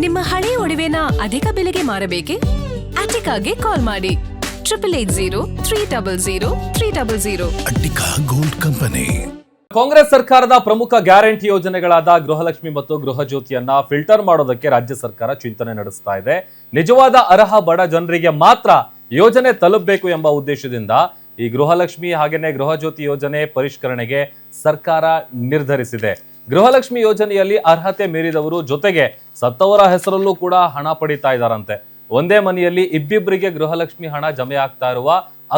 ನಿಮ್ಮ ಹಳೆಯ ಒಡವೆನ ಅಧಿಕ ಬೆಲೆಗೆ ಮಾರಬೇಕೆ? ಅಟಿಕಾಗೆ ಕಾಲ್ ಮಾಡಿ 8880 ಅಟ್ಟಿಕಾ ಗೋಲ್ಡ್ ಕಂಪನಿ. ಕಾಂಗ್ರೆಸ್ ಸರ್ಕಾರದ ಪ್ರಮುಖ ಗ್ಯಾರಂಟಿ ಯೋಜನೆಗಳಾದ ಗೃಹಲಕ್ಷ್ಮಿ ಮತ್ತು ಗೃಹ ಜ್ಯೋತಿಯನ್ನ ಫಿಲ್ಟರ್ ಮಾಡೋದಕ್ಕೆ ರಾಜ್ಯ ಸರ್ಕಾರ ಚಿಂತನೆ ನಡೆಸ್ತಾ ಇದೆ. ನಿಜವಾದ ಅರ್ಹ ಬಡ ಜನರಿಗೆ ಮಾತ್ರ ಯೋಜನೆ ತಲುಪಬೇಕು ಎಂಬ ಉದ್ದೇಶದಿಂದ ಈ ಗೃಹಲಕ್ಷ್ಮಿ ಹಾಗೇನೆ ಗೃಹ ಜ್ಯೋತಿ ಯೋಜನೆ ಪರಿಷ್ಕರಣೆಗೆ ಸರ್ಕಾರ ನಿರ್ಧರಿಸಿದೆ. ಗೃಹಲಕ್ಷ್ಮಿ ಯೋಜನೆಯಲ್ಲಿ ಅರ್ಹತೆ ಮೀರಿದವರು ಜೊತೆಗೆ ಸತ್ತವರ ಹೆಸರಲ್ಲೂ ಕೂಡ ಹಣ ಪಡಿತಾ ಇದ್ದಾರಂತೆ. ಒಂದೇ ಮನೆಯಲ್ಲಿ ಇಬ್ಬಿಬ್ಬರಿಗೆ ಗೃಹಲಕ್ಷ್ಮಿ ಹಣ ಜಮೆ ಆಗ್ತಾ ಇರುವ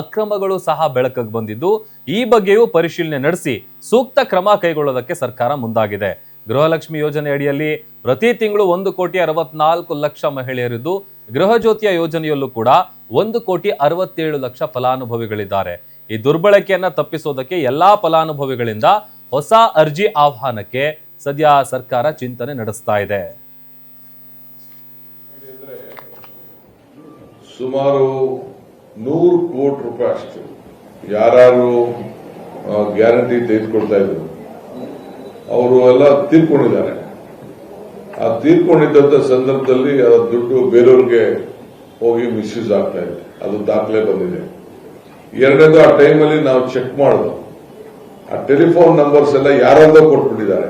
ಅಕ್ರಮಗಳು ಸಹ ಬೆಳಕಿಗೆ ಬಂದಿದ್ದು, ಈ ಬಗ್ಗೆಯೂ ಪರಿಶೀಲನೆ ನಡೆಸಿ ಸೂಕ್ತ ಕ್ರಮ ಕೈಗೊಳ್ಳೋದಕ್ಕೆ ಸರ್ಕಾರ ಮುಂದಾಗಿದೆ. ಗೃಹಲಕ್ಷ್ಮಿ ಯೋಜನೆ ಅಡಿಯಲ್ಲಿ ಪ್ರತಿ ತಿಂಗಳು 1,64,00,000 ಮಹಿಳೆಯರಿದ್ದು, ಗೃಹ ಜ್ಯೋತಿಯ ಯೋಜನೆಯಲ್ಲೂ ಕೂಡ 1,67,00,000 ಫಲಾನುಭವಿಗಳಿದ್ದಾರೆ. ಈ ದುರ್ಬಳಕೆಯನ್ನ ತಪ್ಪಿಸೋದಕ್ಕೆ ಎಲ್ಲಾ ಫಲಾನುಭವಿಗಳಿಂದ ಹೊಸ ಅರ್ಜಿ ಆಹ್ವಾನಕ್ಕೆ ಸದ್ಯ ಸರ್ಕಾರ ಚಿಂತನೆ ನಡೆಸ್ತಾ ಇದೆ. ಸುಮಾರು 100 ಕೋಟಿ ರೂಪಾಯಿ ಅಷ್ಟು ಯಾರು ಗ್ಯಾರಂಟಿ ತೆಗೆದುಕೊಳ್ತಾ ಇದ್ರು ಅವರು ಎಲ್ಲ ತೀರ್ಕೊಂಡಿದ್ದಾರೆ. ಆ ತೀರ್ಕೊಂಡಿದ್ದಂತ ಸಂದರ್ಭದಲ್ಲಿ ಅದರ ದುಡ್ಡು ಬೇರೆಯವ್ರಿಗೆ ಹೋಗಿ ಮಿಸ್ಯೂಸ್ ಆಗ್ತಾ ಇದೆ. ಅದು ದಾಖಲೆ ಬಂದಿದೆ. ಎರಡನೇದು, ಆ ಟೈಮಲ್ಲಿ ನಾವು ಚೆಕ್ ಮಾಡಿದ್ವು, ಆ ಟೆಲಿಫೋನ್ ನಂಬರ್ಸ್ ಎಲ್ಲ ಯಾರಲ್ಲೋ ಕೊಟ್ಬಿಟ್ಟಿದ್ದಾರೆ.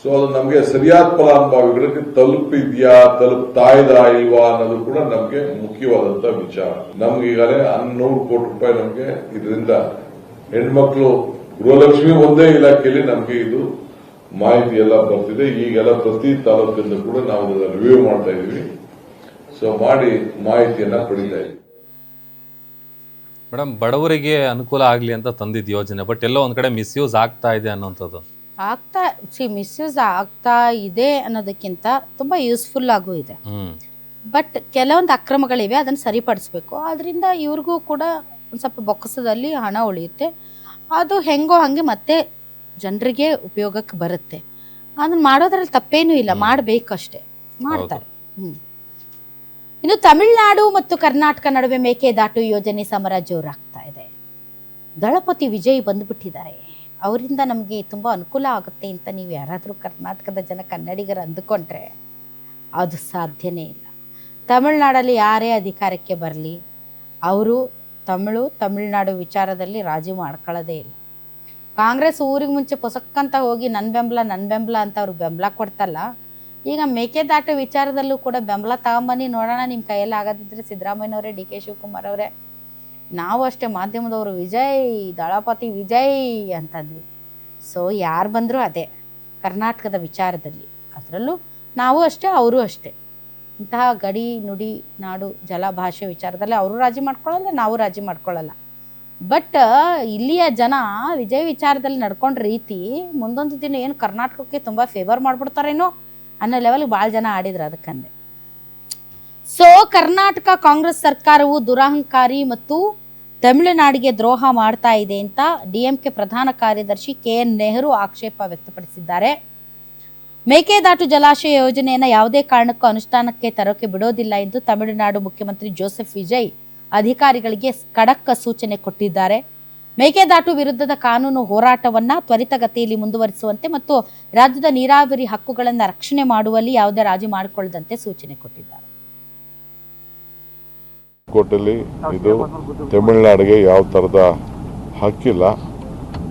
ಸೊ ಅದು ನಮಗೆ ಸರಿಯಾದ ಫಲಾನುಭವಿಗಳಿಗೆ ತಲುಪಿದ್ಯಾ, ತಲುಪ್ತಾ ಇದ್ರಾ ಇಲ್ವಾ ಅನ್ನೋದು ಕೂಡ ನಮಗೆ ಮುಖ್ಯವಾದಂತ ವಿಚಾರ. ನಮ್ಗೆ ಈಗಾಗಲೇ 100 ಕೋಟಿ ರೂಪಾಯಿ ನಮಗೆ ಇದರಿಂದ ಹೆಣ್ಮಕ್ಳು ಗೃಹಲಕ್ಷ್ಮಿ ಒಂದೇ ಇಲಾಖೆಯಲ್ಲಿ ನಮಗೆ ಇದು ಮಾಹಿತಿ ಎಲ್ಲ ಬರ್ತಿದೆ. ಈಗೆಲ್ಲ ಪ್ರತಿ ತಾಲೂಕಿಂದ ಕೂಡ ನಾವು ರಿವ್ಯೂ ಮಾಡ್ತಾ ಇದೀವಿ. ಸೊ ಮಾಡಿ ಮಾಹಿತಿಯನ್ನ ಪಡಿತಾ ಇದ್ದೀವಿ. ಮೇಡಮ್, ಬಡವರಿಗೆ ಅನುಕೂಲ ಆಗ್ಲಿ ಅಂತ ತಂದಿದ್ದ ಯೋಜನೆ, ಬಟ್ ಎಲ್ಲೋ ಒಂದ್ ಕಡೆ ಮಿಸ್ಯೂಸ್ ಆಗ್ತಾ ಇದೆ ಅನ್ನೋಂಥದ್ದು. ಮಿಸ್ಯೂಸ್ ಆಗ್ತಾ ಇದೆ ಅನ್ನೋದಕ್ಕಿಂತ ತುಂಬಾ ಯೂಸ್ಫುಲ್ ಆಗೂ ಇದೆ. ಬಟ್ ಕೆಲವೊಂದು ಅಕ್ರಮಗಳಿವೆ, ಅದನ್ನು ಸರಿಪಡಿಸ್ಬೇಕು. ಅದರಿಂದ ಇವ್ರಿಗೂ ಕೂಡ ಒಂದು ಸ್ವಲ್ಪ ಬೊಕ್ಕಸದಲ್ಲಿ ಹಣ ಉಳಿಯುತ್ತೆ. ಅದು ಹೆಂಗೋ ಹಂಗೆ ಮತ್ತೆ ಜನರಿಗೆ ಉಪಯೋಗಕ್ಕೆ ಬರುತ್ತೆ. ಅದನ್ನ ಮಾಡೋದ್ರಲ್ಲಿ ತಪ್ಪೇನೂ ಇಲ್ಲ, ಮಾಡಬೇಕಷ್ಟೇ, ಮಾಡ್ತಾರೆ. ಇನ್ನು ತಮಿಳುನಾಡು ಮತ್ತು ಕರ್ನಾಟಕ ನಡುವೆ ಮೇಕೆದಾಟು ಯೋಜನೆ ಸಮರ ಜೋರಾಗ್ತಾ ಇದೆ. ದಳಪತಿ ವಿಜಯ್ ಬಂದ್ಬಿಟ್ಟಿದ್ದಾರೆ. ಅವರಿಂದ ನಮಗೆ ತುಂಬ ಅನುಕೂಲ ಆಗುತ್ತೆ ಅಂತ ನೀವು ಯಾರಾದರೂ ಕರ್ನಾಟಕದ ಜನ ಕನ್ನಡಿಗರು ಅಂದುಕೊಂಡ್ರೆ ಅದು ಸಾಧ್ಯನೇ ಇಲ್ಲ. ತಮಿಳುನಾಡಲ್ಲಿ ಯಾರೇ ಅಧಿಕಾರಕ್ಕೆ ಬರಲಿ, ಅವರು ತಮಿಳುನಾಡು ವಿಚಾರದಲ್ಲಿ ರಾಜಿ ಮಾಡ್ಕೊಳ್ಳೋದೇ ಇಲ್ಲ. ಕಾಂಗ್ರೆಸ್ ಊರಿಗೆ ಮುಂಚೆ ಪೊಸಕ್ಕಂತ ಹೋಗಿ ನನ್ನ ಬೆಂಬಲ ಅಂತ ಅವ್ರಿಗೆ ಬೆಂಬಲ ಕೊಡ್ತಲ್ಲ, ಈಗ ಮೇಕೆದಾಟು ವಿಚಾರದಲ್ಲೂ ಕೂಡ ಬೆಂಬಲ ತಗೊಂಬನ್ನಿ ನೋಡೋಣ, ನಿಮ್ಮ ಕೈಯಲ್ಲಿ ಆಗೋದಿದ್ರೆ ಸಿದ್ದರಾಮಯ್ಯನವರೇ, ಡಿ ಕೆ ಶಿವಕುಮಾರ್ ಅವರೇ, ನಾವು ಅಷ್ಟೇ ಮಾಧ್ಯಮದವರು ವಿಜಯ್, ದಳಪತಿ ವಿಜಯ್ ಅಂತಂದ್ವಿ. ಸೊ ಯಾರು ಬಂದರೂ ಅದೇ ಕರ್ನಾಟಕದ ವಿಚಾರದಲ್ಲಿ, ಅದರಲ್ಲೂ ನಾವು ಅಷ್ಟೇ ಅವರು ಅಷ್ಟೇ. ಇಂತಹ ಗಡಿ ನುಡಿ ನಾಡು ಜಲ ಭಾಷೆ ವಿಚಾರದಲ್ಲಿ ಅವರು ರಾಜಿ ಮಾಡ್ಕೊಳ್ಳಲ್ಲ, ನಾವು ರಾಜಿ ಮಾಡ್ಕೊಳ್ಳಲ್ಲ. ಬಟ್ ಇಲ್ಲಿಯ ಜನ ವಿಜಯ್ ವಿಚಾರದಲ್ಲಿ ನಡ್ಕೊಂಡ ರೀತಿ ಮುಂದೊಂದು ದಿನ ಏನು ಕರ್ನಾಟಕಕ್ಕೆ ತುಂಬ ಫೇವರ್ ಮಾಡಿಬಿಡ್ತಾರೇನೋ ಅನ್ನೋ ಲೆವೆಲ್ಗೆ ಭಾಳ ಜನ ಆಡಿದ್ರು. ಅದಕ್ಕಂದೆ ಸೊ ಕರ್ನಾಟಕ ಕಾಂಗ್ರೆಸ್ ಸರ್ಕಾರವು ದುರಹಂಕಾರಿ ಮತ್ತು ತಮಿಳುನಾಡಿಗೆ ದ್ರೋಹ ಮಾಡ್ತಾ ಇದೆ ಅಂತ ಡಿಎಂಕೆ ಪ್ರಧಾನ ಕಾರ್ಯದರ್ಶಿ ಕೆಎನ್ ನೆಹರು ಆಕ್ಷೇಪ ವ್ಯಕ್ತಪಡಿಸಿದ್ದಾರೆ. ಮೇಕೆದಾಟು ಜಲಾಶಯ ಯೋಜನೆಯನ್ನು ಯಾವುದೇ ಕಾರಣಕ್ಕೂ ಅನುಷ್ಠಾನಕ್ಕೆ ತರೋಕೆ ಬಿಡೋದಿಲ್ಲ ಎಂದು ತಮಿಳುನಾಡು ಮುಖ್ಯಮಂತ್ರಿ ಜೋಸೆಫ್ ವಿಜಯ್ ಅಧಿಕಾರಿಗಳಿಗೆ ಖಡಕ್ ಸೂಚನೆ ಕೊಟ್ಟಿದ್ದಾರೆ. ಮೇಕೆದಾಟು ವಿರುದ್ಧದ ಕಾನೂನು ಹೋರಾಟವನ್ನು ತ್ವರಿತಗತಿಯಲ್ಲಿ ಮುಂದುವರಿಸುವಂತೆ ಮತ್ತು ರಾಜ್ಯದ ನೀರಾವರಿ ಹಕ್ಕುಗಳನ್ನು ರಕ್ಷಣೆ ಮಾಡುವಲ್ಲಿ ಯಾವುದೇ ರಾಜಿ ಮಾಡಿಕೊಳ್ಳದಂತೆ ಸೂಚನೆ ಕೊಟ್ಟಿದ್ದಾರೆ. ಕೋರ್ಟಲ್ಲಿ ಇದು ತಮಿಳುನಾಡಿಗೆ ಯಾವ ಥರದ ಹಕ್ಕಿಲ್ಲ.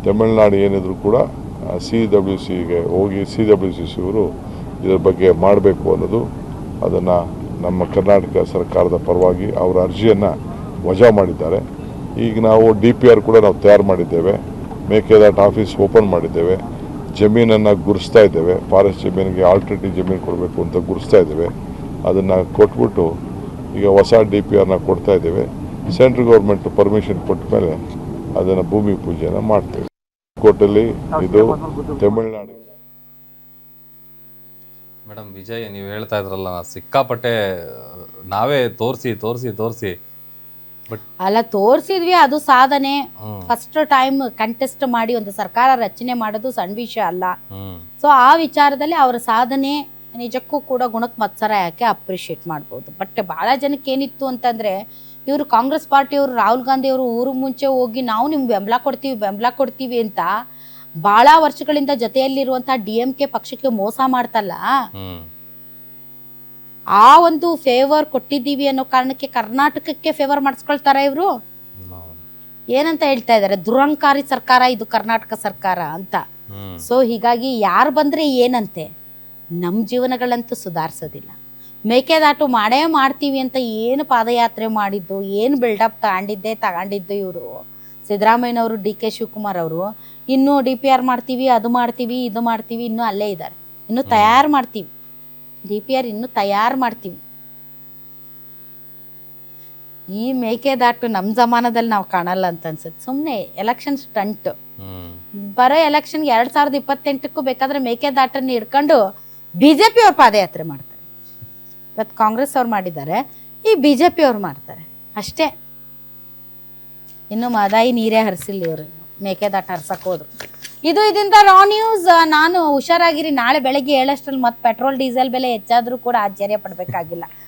ತಮಿಳುನಾಡು ಏನಿದ್ರು ಕೂಡ CWCಗೆ ಹೋಗಿ CWC ಅವರು ಇದರ ಬಗ್ಗೆ ಮಾಡಬೇಕು ಅನ್ನೋದು, ಅದನ್ನು ನಮ್ಮ ಕರ್ನಾಟಕ ಸರ್ಕಾರದ ಪರವಾಗಿ ಅವರ ಅರ್ಜಿಯನ್ನು ವಜಾ ಮಾಡಿದ್ದಾರೆ. ಈಗ ನಾವು DPR ಕೂಡ ನಾವು ತಯಾರು ಮಾಡಿದ್ದೇವೆ, ಮೇಕೆದಾಟು ಆಫೀಸ್ ಓಪನ್ ಮಾಡಿದ್ದೇವೆ, ಜಮೀನನ್ನು ಗುರುಸ್ತಾ ಇದ್ದೇವೆ, ಫಾರೆಸ್ಟ್ ಜಮೀನಿಗೆ ಆಲ್ಟರ್ನೇಟಿವ್ ಜಮೀನು ಕೊಡಬೇಕು ಅಂತ ಗುರುಸ್ತಾ ಇದ್ದೇವೆ. ಅದನ್ನು ಕೊಟ್ಬಿಟ್ಟು ಈಗ ಹೊಸ DPRನ ಕೊಡ್ತಾ ಇದ್ದೇವೆ. ಸೆಂಟ್ರಲ್ ಗೌರ್ಮೆಂಟ್ ಪರ್ಮಿಷನ್ ಕೊಟ್ಟ ಮೇಲೆ ಅದನ್ನು ಭೂಮಿ ಪೂಜೆಯನ್ನು ಮಾಡ್ತೇವೆ. ಕೋರ್ಟಲ್ಲಿ ಇದು ತಮಿಳುನಾಡು. ಮೇಡಮ್, ವಿಜಯ್ ನೀವು ಹೇಳ್ತಾ ಇದ್ರಲ್ಲ, ಸಿಕ್ಕಾಪಟ್ಟೆ ನಾವೇ ತೋರಿಸಿ ಅಲ್ಲ ತೋರಿಸಿದ್ವಿ, ಅದು ಸಾಧನೆ. ಫಸ್ಟ್ ಟೈಮ್ ಕಂಟೆಸ್ಟ್ ಮಾಡಿ ಒಂದು ಸರ್ಕಾರ ರಚನೆ ಮಾಡೋದು ಸಣ್ಣ ವಿಷಯ ಅಲ್ಲ. ಸೊ ಆ ವಿಚಾರದಲ್ಲಿ ಅವರ ಸಾಧನೆ ನಿಜಕ್ಕೂ ಕೂಡ ಗುಣಕ್ಕೆ ಮತ್ಸರ ಯಾಕೆ ಅಪ್ರಿಷಿಯೇಟ್ ಮಾಡ್ಬೋದು. ಬಟ್ ಬಹಳ ಜನಕ್ಕೆ ಏನಿತ್ತು ಅಂತಂದ್ರೆ, ಇವರು ಕಾಂಗ್ರೆಸ್ ಪಾರ್ಟಿಯವರು ರಾಹುಲ್ ಗಾಂಧಿ ಅವರು ಊರಿಗೆ ಮುಂಚೆ ಹೋಗಿ ನಾವು ನಿಮ್ಗೆ ಬೆಂಬಲ ಕೊಡ್ತೀವಿ ಅಂತ ಬಹಳ ವರ್ಷಗಳಿಂದ ಜೊತೆಯಲ್ಲಿರುವಂತಹ DMK ಪಕ್ಷಕ್ಕೆ ಮೋಸ ಮಾಡ್ತಲ್ಲ. ಆ ಒಂದು ಫೇವರ್ ಕೊಟ್ಟಿದ್ದೀವಿ ಅನ್ನೋ ಕಾರಣಕ್ಕೆ ಕರ್ನಾಟಕಕ್ಕೆ ಫೇವರ್ ಮಾಡಿಸ್ಕೊಳ್ತಾರ ಇವರು? ಏನಂತ ಹೇಳ್ತಾ ಇದ್ದಾರೆ, ದುರಂಕಾರಿ ಸರ್ಕಾರ ಇದು ಕರ್ನಾಟಕ ಸರ್ಕಾರ ಅಂತ. ಸೊ ಹೀಗಾಗಿ ಯಾರು ಬಂದ್ರೆ ಏನಂತೆ, ನಮ್ಮ ಜೀವನಗಳಂತೂ ಸುಧಾರಿಸೋದಿಲ್ಲ. ಮೇಕೆದಾಟು ಮಾಡೇ ಮಾಡ್ತೀವಿ ಅಂತ ಏನು ಪಾದಯಾತ್ರೆ ಮಾಡಿದ್ದು, ಏನು ಬಿಲ್ಡಪ್ ತಗೊಂಡಿದ್ದು ಇವರು ಸಿದ್ದರಾಮಯ್ಯನವರು, ಡಿ.ಕೆ. ಶಿವಕುಮಾರ್ ಅವರು. ಇನ್ನೂ DPR ಮಾಡ್ತೀವಿ, ಅದು ಮಾಡ್ತೀವಿ, ಇದು ಮಾಡ್ತೀವಿ, ಇನ್ನೂ ಅಲ್ಲೇ ಇದ್ದಾರೆ. ಇನ್ನೂ ತಯಾರು ಮಾಡ್ತೀವಿ, DPR ಇನ್ನೂ ತಯಾರು ಮಾಡ್ತೀವಿ. ಈ ಮೇಕೆದಾಟು ನಮ್ಮ ಜಮಾನದಲ್ಲಿ ನಾವು ಕಾಣಲ್ಲ ಅಂತ ಅನ್ಸುತ್ತೆ. ಸುಮ್ಮನೆ ಎಲೆಕ್ಷನ್ ಸ್ಟಂಟ್. ಬರೋ ಎಲೆಕ್ಷನ್ಗೆ 2028ಕ್ಕೂ ಬೇಕಾದ್ರೆ ಮೇಕೆದಾಟನ್ನು ಹಿಡ್ಕೊಂಡು BJP ಅವ್ರು ಪಾದಯಾತ್ರೆ ಮಾಡ್ತಾರೆ. ಇವತ್ತು ಕಾಂಗ್ರೆಸ್ ಅವ್ರು ಮಾಡಿದ್ದಾರೆ, ಈ BJP ಅವ್ರು ಮಾಡ್ತಾರೆ ಅಷ್ಟೇ. ಇನ್ನು ಮದಾಯಿ ನೀರೇ ಹರಿಸಿಲ್ಲ ಇವರು, ಮೇಕೆದಾಟ ಹರ್ಸಕ್ಕೆ ಹೋದ್ರು. ಇದರಿಂದ ರಾ ನ್ಯೂಸ್. ನಾನು ಹುಷಾರಾಗಿರಿ, ನಾಳೆ ಬೆಳಗ್ಗೆ 7 ಮತ್ತೆ ಪೆಟ್ರೋಲ್ ಡೀಸೆಲ್ ಬೆಲೆ ಹೆಚ್ಚಾದ್ರೂ ಕೂಡ ಆಶ್ಚರ್ಯ ಪಡಬೇಕಾಗಿಲ್ಲ.